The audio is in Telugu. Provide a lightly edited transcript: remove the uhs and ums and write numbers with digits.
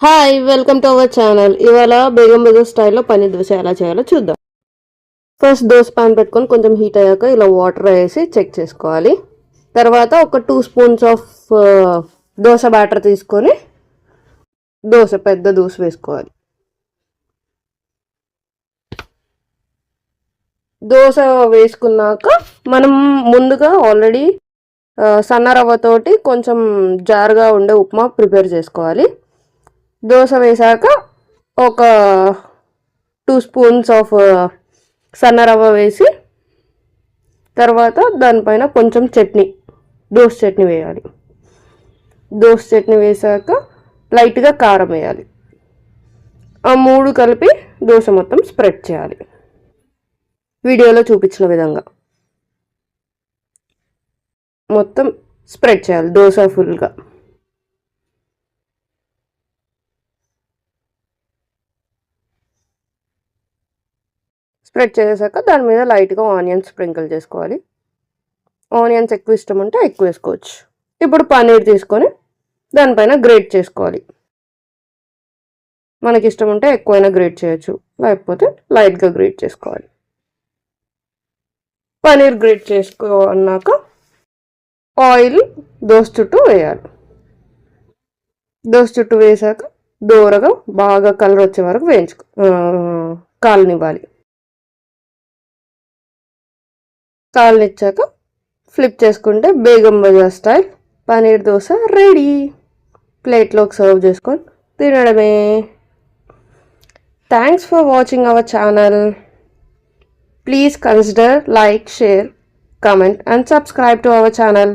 Hi, welcome to our channel. ఇవాళ బేగం బేగం స్టైల్లో పన్నీర్ దోశ ఎలా చేయాలో చూద్దాం. ఫస్ట్ దోశ పాన్ పెట్టుకొని కొంచెం హీట్ అయ్యాక ఇలా వాటర్ వేసి చెక్ చేసుకోవాలి. తర్వాత ఒక 2 స్పూన్స్ ఆఫ్ దోశ బ్యాటర్ తీసుకొని పెద్ద దోశ వేసుకోవాలి. దోశ వేసుకున్నాక మనం ముందుగా ఆల్రెడీ సన్న రవ్వతోటి కొంచెం జారుగా ఉండే ఉప్మా ప్రిపేర్ చేసుకోవాలి. దోశ వేసాక ఒక 2 స్పూన్స్ ఆఫ్ సన్న రవ్వ వేసి తర్వాత దానిపైన కొంచెం దోశ చట్నీ వేయాలి. దోశ చట్నీ వేసాక లైట్గా కారం వేయాలి. ఆ 3 కలిపి దోశ మొత్తం స్ప్రెడ్ చేయాలి. వీడియోలో చూపించిన విధంగా మొత్తం స్ప్రెడ్ చేయాలి దోశ ఫుల్గా. స్ప్రెడ్ చేసాక దాని మీద లైట్గా ఆనియన్స్ స్ప్రింకిల్ చేసుకోవాలి. ఆనియన్స్ ఎక్కువ ఇష్టం ఉంటే ఎక్కువ వేసుకోవచ్చు. ఇప్పుడు పన్నీర్ తీసుకొని దానిపైన గ్రేట్ చేసుకోవాలి. మనకి ఇష్టం ఉంటే ఎక్కువైనా గ్రేట్ చేయొచ్చు, లేకపోతే లైట్గా గ్రేట్ చేసుకోవాలి. పన్నీర్ గ్రేట్ చేసుకున్నాక ఆయిల్ దోశ చుట్టూ వేయాలి. దోశ చుట్టూ వేసాక దూరగా బాగా కలర్ వచ్చే వరకు కాలనివ్వాలి. కాలనిచ్చాక ఫ్లిప్ చేసుకుంటే బేగం బజార్ స్టైల్ పన్నీర్ దోశ రెడీ. ప్లేట్లోకి సర్వ్ చేసుకొని తినడమే. Thanks for watching our channel. Please consider like, share, comment and subscribe to our channel.